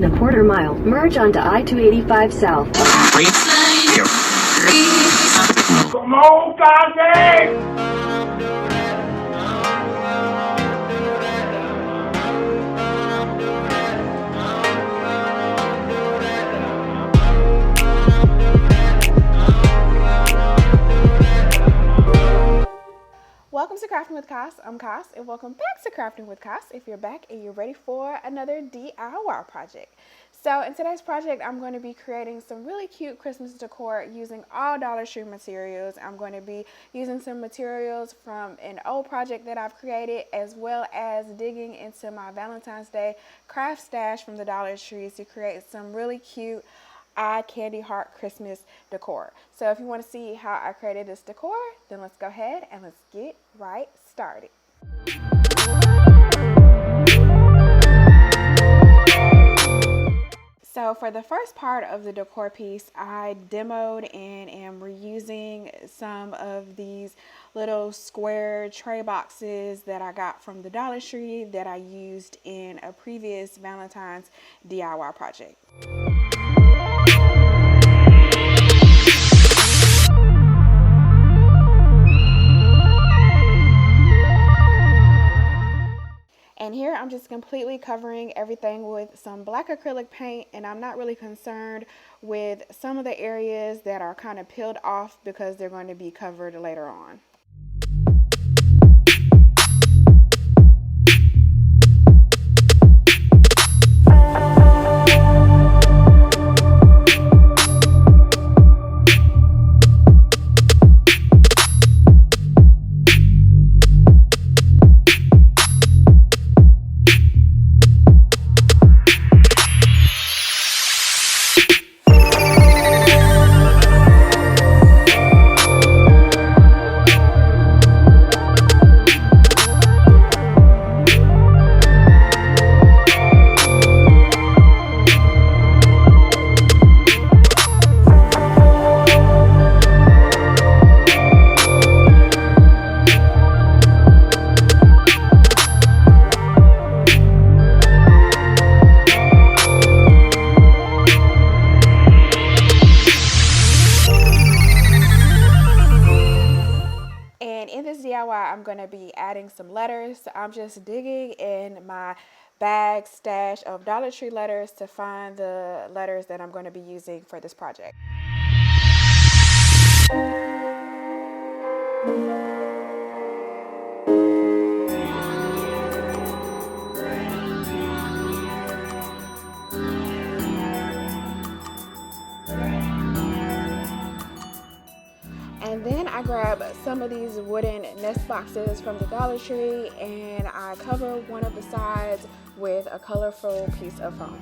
In a quarter mile, merge onto I-285 South. Come on, Cassie! Welcome to Crafting with Cass. I'm Cass, and welcome back to Crafting with Cass. If you're back and you're ready for another DIY project. So in today's project, I'm going to be creating some really cute Christmas decor using all Dollar Tree materials. I'm going to be using some materials from an old project that I've created, as well as digging into my Valentine's Day craft stash from the Dollar Tree to create some really cute eye candy heart Christmas decor. So if you want to see how I created this decor, then let's go ahead and let's get right started. So for the first part of the decor piece, I demoed and am reusing some of these little square tray boxes that I got from the Dollar Tree that I used in a previous Valentine's DIY project. And here I'm just completely covering everything with some black acrylic paint, and I'm not really concerned with some of the areas that are kind of peeled off because they're going to be covered later on. I'm going to be adding some letters. So I'm just digging in my bag stash of Dollar Tree letters to find the letters that I'm going to be using for this project. And then I grab some of these wooden nest boxes from the Dollar Tree and I cover one of the sides with a colorful piece of foam.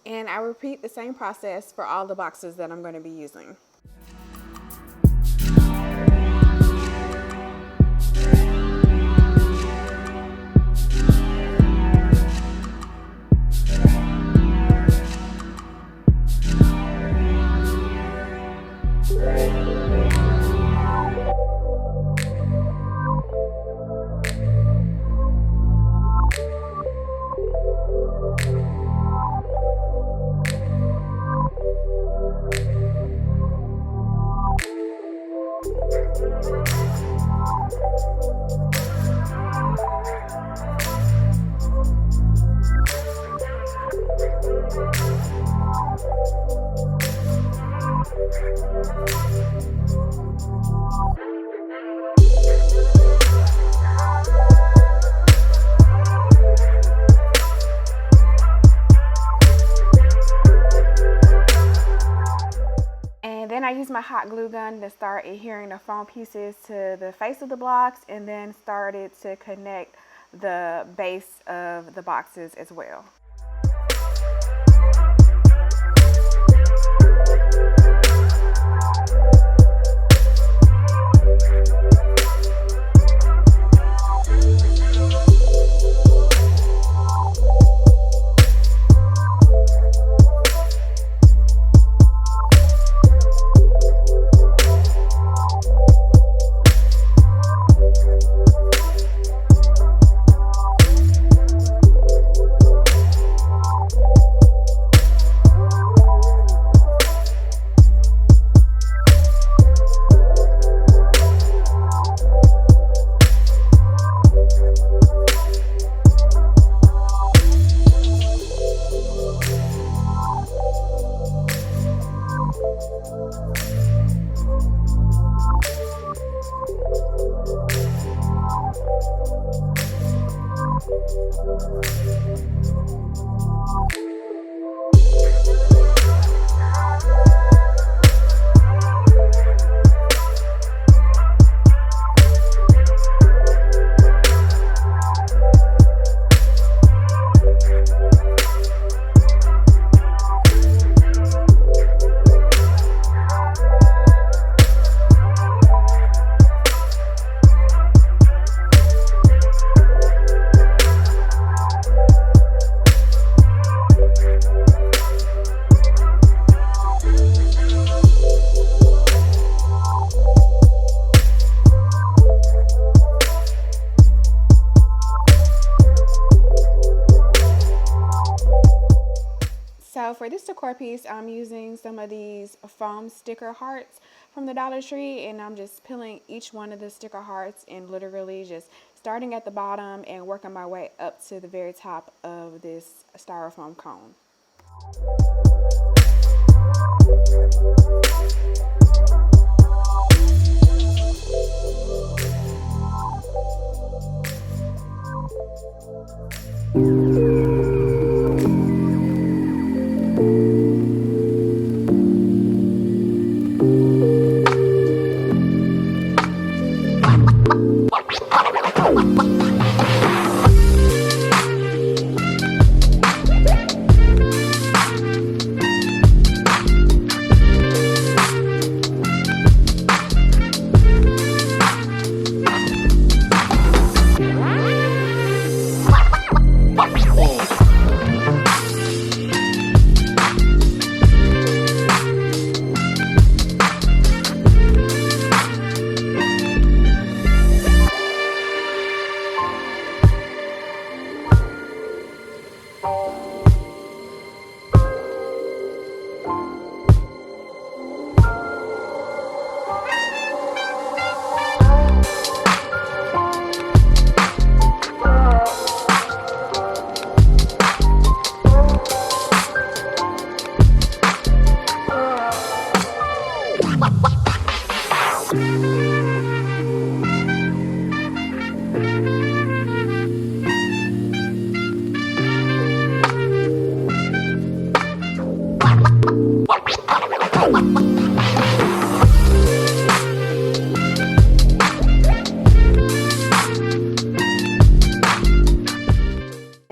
And I repeat the same process for all the boxes that I'm going to be using. Then I used my hot glue gun to start adhering the foam pieces to the face of the blocks, and then started to connect the base of the boxes as well. So for this decor piece, I'm using some of these foam sticker hearts from the Dollar Tree, and I'm just peeling each one of the sticker hearts and literally just starting at the bottom and working my way up to the very top of this styrofoam cone.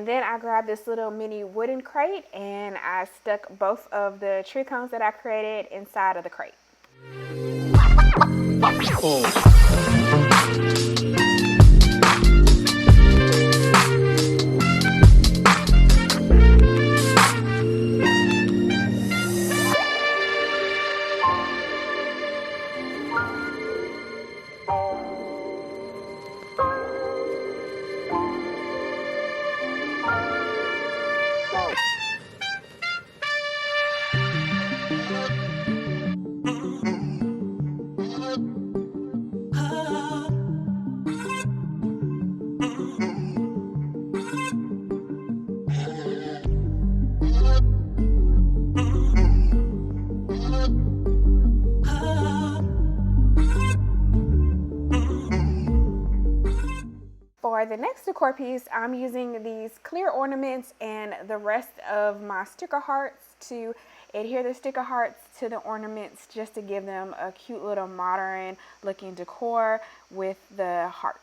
Then I grabbed this little mini wooden crate and I stuck both of the tree cones that I created inside of the crate. for the next decor piece, I'm using these clear ornaments and the rest of my sticker hearts to adhere the sticker hearts to the ornaments, just to give them a cute little modern looking decor with the hearts.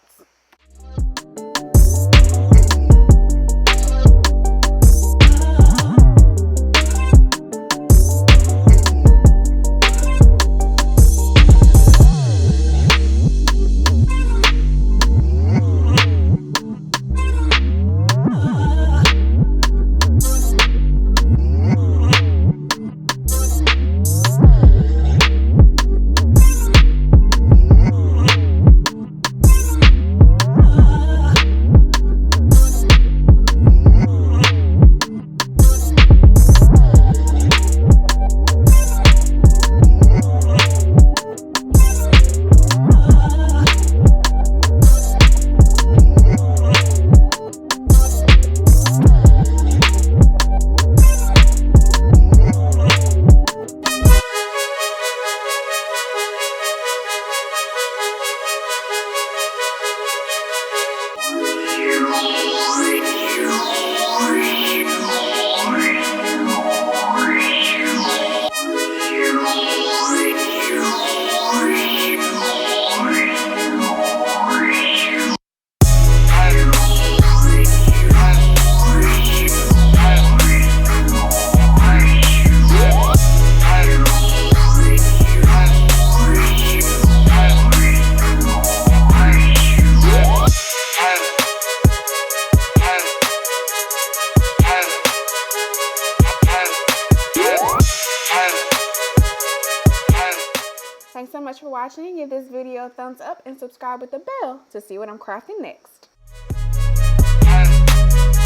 Thanks so much for watching. Give this video a thumbs up and subscribe with the bell to see what I'm crafting next.